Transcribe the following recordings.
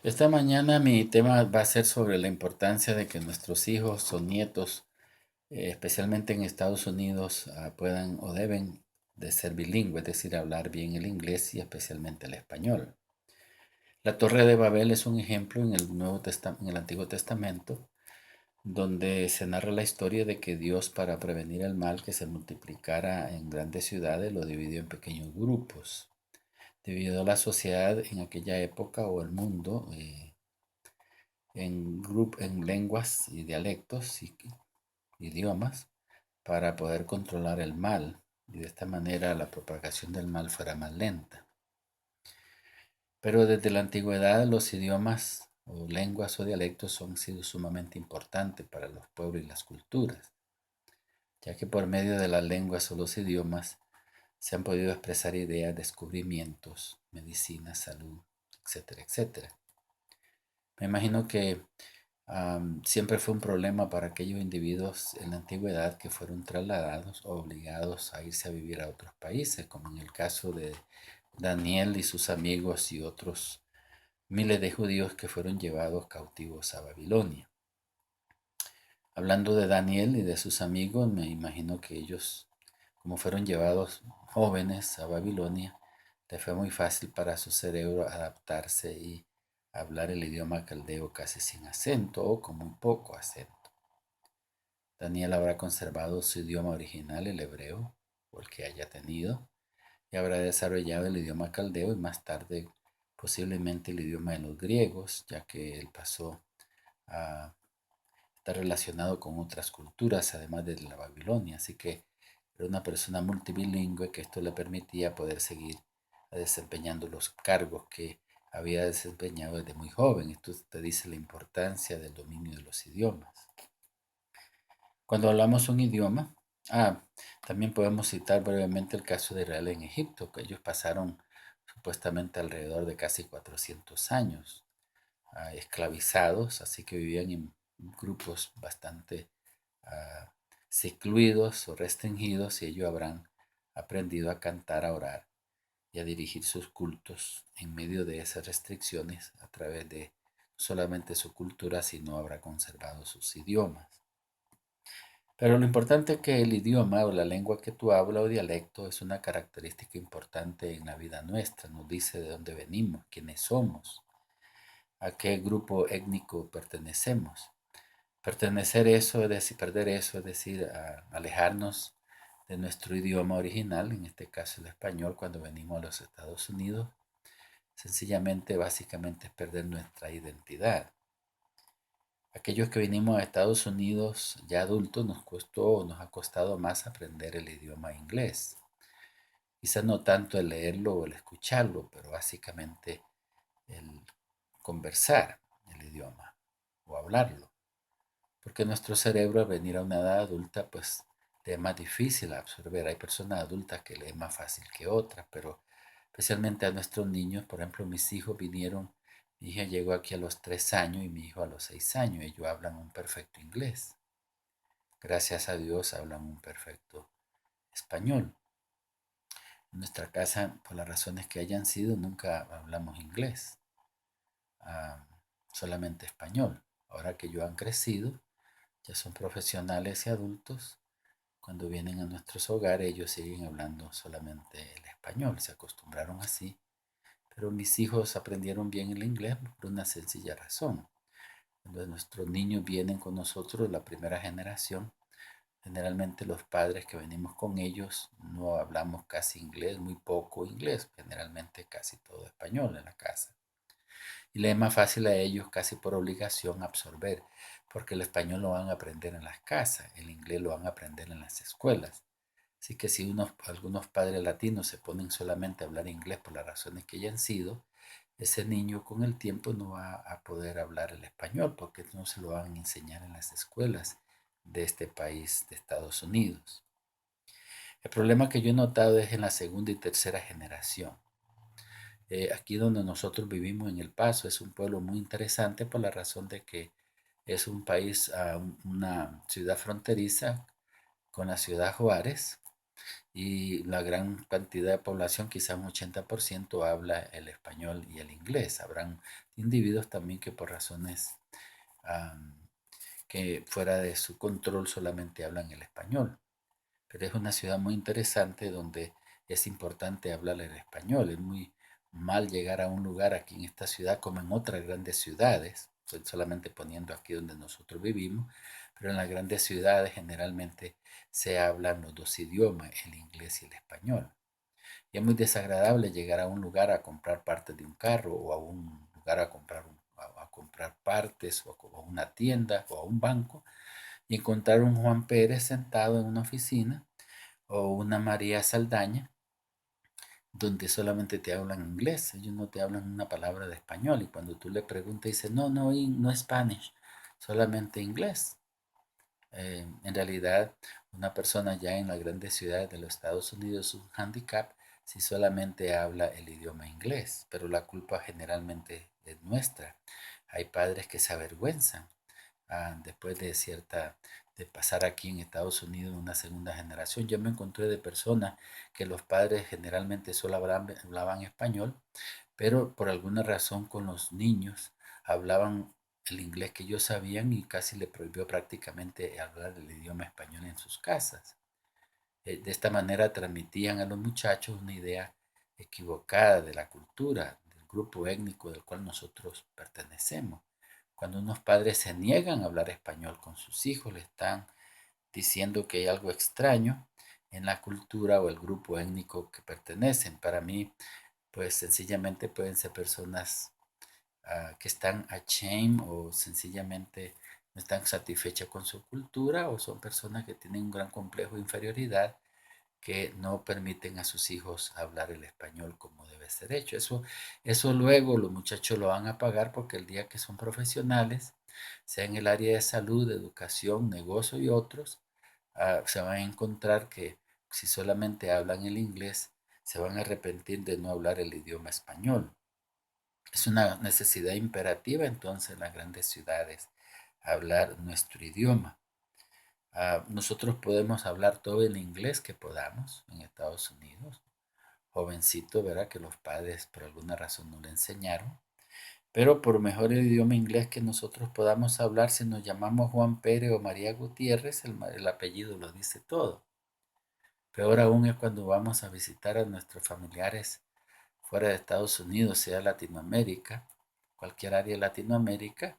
Esta mañana mi tema va a ser sobre la importancia de que nuestros hijos o nietos, especialmente en Estados Unidos, puedan o deben de ser bilingües, es decir, hablar bien el inglés y especialmente el español. La Torre de Babel es un ejemplo en en el Antiguo Testamento, donde se narra la historia de que Dios, para prevenir el mal que se multiplicara en grandes ciudades, lo dividió en pequeños grupos. Debido a la sociedad en aquella época o el mundo, en lenguas y dialectos y idiomas para poder controlar el mal y de esta manera la propagación del mal fuera más lenta. Pero desde la antigüedad los idiomas o lenguas o dialectos han sido sumamente importantes para los pueblos y las culturas, ya que por medio de las lenguas o los idiomas se han podido expresar ideas, descubrimientos, medicina, salud, etcétera, etcétera. Me imagino que siempre fue un problema para aquellos individuos en la antigüedad que fueron trasladados o obligados a irse a vivir a otros países, como en el caso de Daniel y sus amigos y otros miles de judíos que fueron llevados cautivos a Babilonia. Hablando de Daniel y de sus amigos, me imagino que ellos, como fueron llevados jóvenes a Babilonia, le fue muy fácil para su cerebro adaptarse y hablar el idioma caldeo casi sin acento o con muy poco acento. Daniel habrá conservado su idioma original, el hebreo, o el que haya tenido, y habrá desarrollado el idioma caldeo y más tarde posiblemente el idioma de los griegos, ya que él pasó a estar relacionado con otras culturas, además de la Babilonia. Así que era una persona multilingüe que esto le permitía poder seguir desempeñando los cargos que había desempeñado desde muy joven. Esto te dice la importancia del dominio de los idiomas. Cuando hablamos un idioma, también podemos citar brevemente el caso de Israel en Egipto, que ellos pasaron supuestamente alrededor de casi 400 años esclavizados, así que vivían en grupos bastante ah, secluidos o restringidos y ellos habrán aprendido a cantar, a orar y a dirigir sus cultos en medio de esas restricciones a través de no solamente su cultura, sino habrá conservado sus idiomas. Pero lo importante es que el idioma o la lengua que tú hablas o dialecto es una característica importante en la vida nuestra. Nos dice de dónde venimos, quiénes somos, a qué grupo étnico pertenecemos. Pertenecer eso es decir, perder eso es decir, alejarnos de nuestro idioma original, en este caso el español, cuando venimos a los Estados Unidos. Sencillamente, básicamente es perder nuestra identidad. Aquellos que vinimos a Estados Unidos ya adultos nos ha costado más aprender el idioma inglés. Quizás no tanto el leerlo o el escucharlo, pero básicamente el conversar el idioma o hablarlo. Porque nuestro cerebro al venir a una edad adulta pues le es más difícil absorber. Hay personas adultas que le es más fácil que otras, pero especialmente a nuestros niños, por ejemplo mis hijos vinieron, mi hija llegó aquí a los 3 años y mi hijo a los 6 años, ellos hablan un perfecto inglés. Gracias a Dios hablan un perfecto español. En nuestra casa, por las razones que hayan sido, nunca hablamos inglés, ah, solamente español. Ahora que ellos han crecido, ya son profesionales y adultos, cuando vienen a nuestros hogares ellos siguen hablando solamente el español, se acostumbraron así. Pero mis hijos aprendieron bien el inglés por una sencilla razón. Cuando nuestros niños vienen con nosotros, la primera generación, generalmente los padres que venimos con ellos no hablamos casi inglés, muy poco inglés, generalmente casi todo español en la casa. Y le es más fácil a ellos casi por obligación absorber, porque el español lo van a aprender en las casas, el inglés lo van a aprender en las escuelas. Así que si algunos padres latinos se ponen solamente a hablar inglés por las razones que hayan sido, ese niño con el tiempo no va a poder hablar el español porque no se lo van a enseñar en las escuelas de este país, de Estados Unidos. El problema que yo he notado es en la segunda y tercera generación. Aquí donde nosotros vivimos en El Paso es un pueblo muy interesante por la razón de que es un país, una ciudad fronteriza con la ciudad Juárez y la gran cantidad de población, quizás un 80%, habla el español y el inglés. Habrán individuos también que por razones que fuera de su control solamente hablan el español. Pero es una ciudad muy interesante donde es importante hablar el español. Es muy mal llegar a un lugar aquí en esta ciudad como en otras grandes ciudades. Estoy solamente poniendo aquí donde nosotros vivimos, pero en las grandes ciudades generalmente se hablan los dos idiomas, el inglés y el español. Y es muy desagradable llegar a un lugar a comprar partes de un carro o a un lugar a comprar, a comprar partes o a una tienda o a un banco y encontrar un Juan Pérez sentado en una oficina o una María Saldaña donde solamente te hablan inglés, ellos no te hablan una palabra de español y cuando tú le preguntas dice no, no, no Spanish, solamente inglés. En realidad, una persona ya en las grandes ciudades de los Estados Unidos es un handicap si solamente habla el idioma inglés, pero la culpa generalmente es nuestra. Hay padres que se avergüenzan después de pasar aquí en Estados Unidos una segunda generación. Yo me encontré de personas que los padres generalmente solo hablaban español, pero por alguna razón con los niños hablaban el inglés que ellos sabían y casi le prohibió prácticamente hablar el idioma español en sus casas. De esta manera transmitían a los muchachos una idea equivocada de la cultura, del grupo étnico del cual nosotros pertenecemos. Cuando unos padres se niegan a hablar español con sus hijos, le están diciendo que hay algo extraño en la cultura o el grupo étnico que pertenecen. Para mí, pues sencillamente pueden ser personas que están ashamed o sencillamente no están satisfechas con su cultura o son personas que tienen un gran complejo de inferioridad que no permiten a sus hijos hablar el español como debe ser hecho. Eso luego los muchachos lo van a pagar porque el día que son profesionales, sea en el área de salud, educación, negocio y otros, se van a encontrar que si solamente hablan el inglés, se van a arrepentir de no hablar el idioma español. Es una necesidad imperativa entonces en las grandes ciudades hablar nuestro idioma. Nosotros podemos hablar todo el inglés que podamos en Estados Unidos. Jovencito, ¿verdad? Que los padres por alguna razón no le enseñaron. Pero por mejor el idioma inglés que nosotros podamos hablar, si nos llamamos Juan Pérez o María Gutiérrez, el apellido lo dice todo. Peor aún es cuando vamos a visitar a nuestros familiares fuera de Estados Unidos, sea Latinoamérica, cualquier área de Latinoamérica,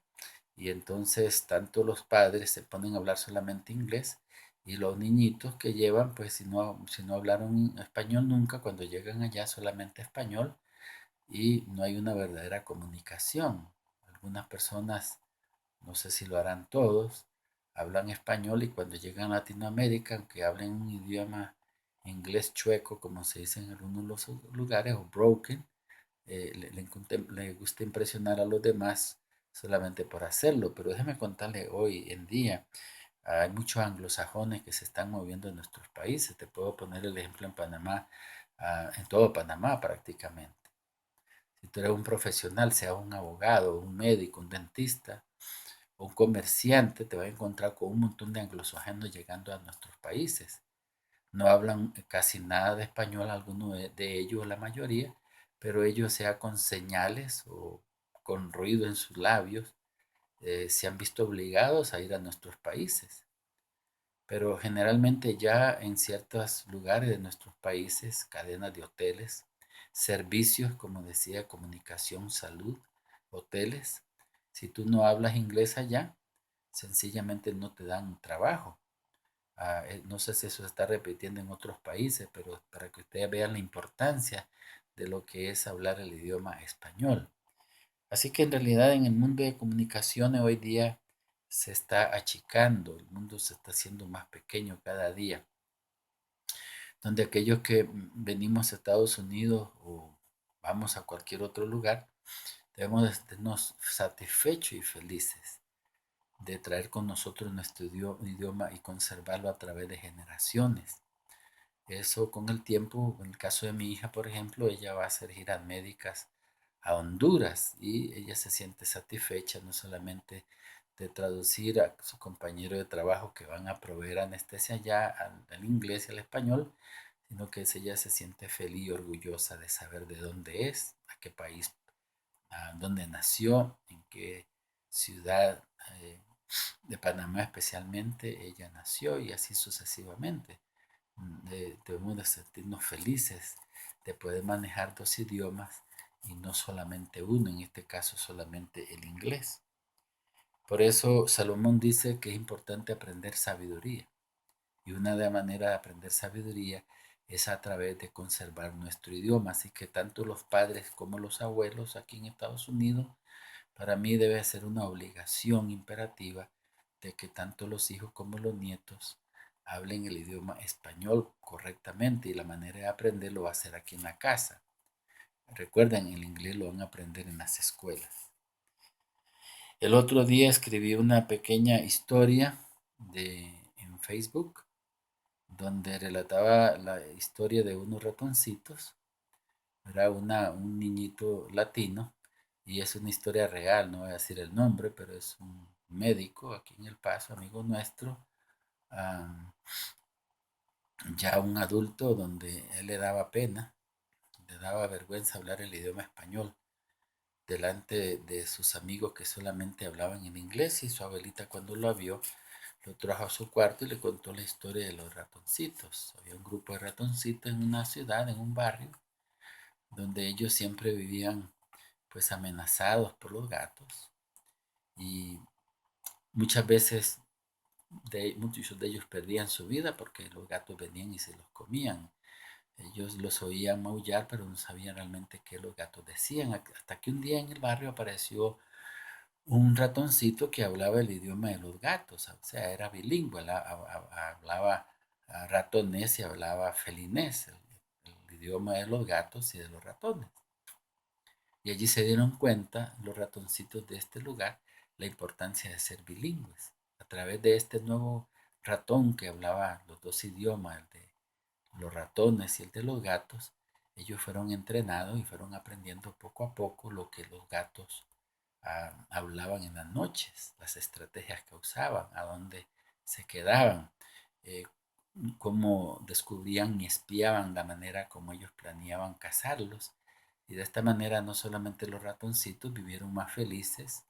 y entonces tanto los padres se ponen a hablar solamente inglés y los niñitos que llevan, pues si no hablaron español nunca, cuando llegan allá solamente español y no hay una verdadera comunicación. Algunas personas, no sé si lo harán todos, hablan español y cuando llegan a Latinoamérica, aunque hablen un idioma inglés chueco, como se dice en algunos de los lugares, o broken, le gusta impresionar a los demás solamente por hacerlo. Pero déjeme contarle, hoy en día hay muchos anglosajones que se están moviendo en nuestros países. Te puedo poner el ejemplo en Panamá, en todo Panamá prácticamente. Si tú eres un profesional, sea un abogado, un médico, un dentista, o un comerciante, te vas a encontrar con un montón de anglosajones llegando a nuestros países. No hablan casi nada de español, algunos de ellos, la mayoría, pero ellos, sea con señales o con ruido en sus labios, se han visto obligados a ir a nuestros países. Pero generalmente ya en ciertos lugares de nuestros países, cadenas de hoteles, servicios, como decía, comunicación, salud, hoteles, si tú no hablas inglés allá, sencillamente no te dan trabajo. No sé si eso se está repitiendo en otros países, pero para que ustedes vean la importancia de lo que es hablar el idioma español. Así que en realidad en el mundo de comunicaciones hoy día se está achicando, el mundo se está haciendo más pequeño cada día, donde aquellos que venimos a Estados Unidos o vamos a cualquier otro lugar, debemos de estarnos satisfechos y felices de traer con nosotros nuestro idioma y conservarlo a través de generaciones. Eso con el tiempo, en el caso de mi hija, por ejemplo, ella va a hacer giras médicas a Honduras y ella se siente satisfecha no solamente de traducir a su compañero de trabajo que van a proveer anestesia allá al inglés y al español, sino que ella se siente feliz y orgullosa de saber de dónde es, a qué país dónde nació, en qué ciudad de Panamá especialmente ella nació y así sucesivamente. Debemos de sentirnos felices de poder manejar dos idiomas y no solamente uno, en este caso solamente el inglés. Por eso Salomón dice que es importante aprender sabiduría. Y una de las maneras de aprender sabiduría es a través de conservar nuestro idioma. Así que tanto los padres como los abuelos aquí en Estados Unidos, para mí debe ser una obligación imperativa de que tanto los hijos como los nietos hablen el idioma español correctamente y la manera de aprenderlo va a ser aquí en la casa. Recuerden, el inglés lo van a aprender en las escuelas. El otro día escribí una pequeña historia en Facebook donde relataba la historia de unos ratoncitos. Era un niñito latino y es una historia real, no voy a decir el nombre, pero es un médico aquí en El Paso, amigo nuestro, ah, ya un adulto donde él le daba pena, le daba vergüenza hablar el idioma español delante de sus amigos que solamente hablaban en inglés y su abuelita cuando lo vio lo trajo a su cuarto y le contó la historia de los ratoncitos. Había un grupo de ratoncitos en una ciudad, en un barrio, donde ellos siempre vivían pues amenazados por los gatos y muchas veces muchos de ellos perdían su vida porque los gatos venían y se los comían. Ellos los oían maullar, pero no sabían realmente qué los gatos decían. Hasta que un día en el barrio apareció un ratoncito que hablaba el idioma de los gatos, o sea, era bilingüe, hablaba ratonés y hablaba felinés, el idioma de los gatos y de los ratones. Y allí se dieron cuenta los ratoncitos de este lugar la importancia de ser bilingües. A través de este nuevo ratón que hablaba los dos idiomas, el de los ratones y el de los gatos, ellos fueron entrenados y fueron aprendiendo poco a poco lo que los gatos hablaban en las noches, las estrategias que usaban, a dónde se quedaban, eh, cómo descubrían y espiaban la manera como ellos planeaban cazarlos. Y de esta manera no solamente los ratoncitos vivieron más felices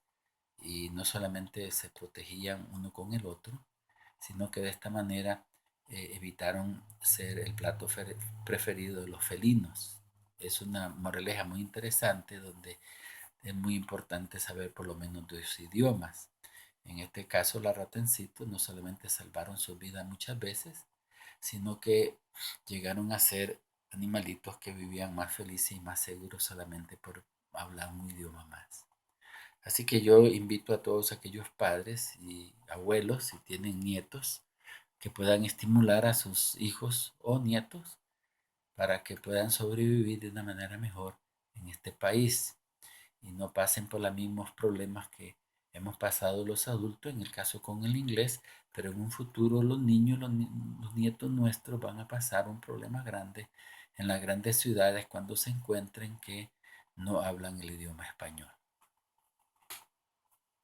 y no solamente se protegían uno con el otro, sino que de esta manera evitaron ser el plato preferido de los felinos. Es una moraleja muy interesante donde es muy importante saber por lo menos dos idiomas. En este caso, las ratoncitos no solamente salvaron su vida muchas veces, sino que llegaron a ser animalitos que vivían más felices y más seguros solamente por hablar un idioma más. Así que yo invito a todos aquellos padres y abuelos, si tienen nietos, que puedan estimular a sus hijos o nietos para que puedan sobrevivir de una manera mejor en este país y no pasen por los mismos problemas que hemos pasado los adultos, en el caso con el inglés, pero en un futuro los niños, los nietos nuestros van a pasar un problema grande en las grandes ciudades cuando se encuentren que no hablan el idioma español.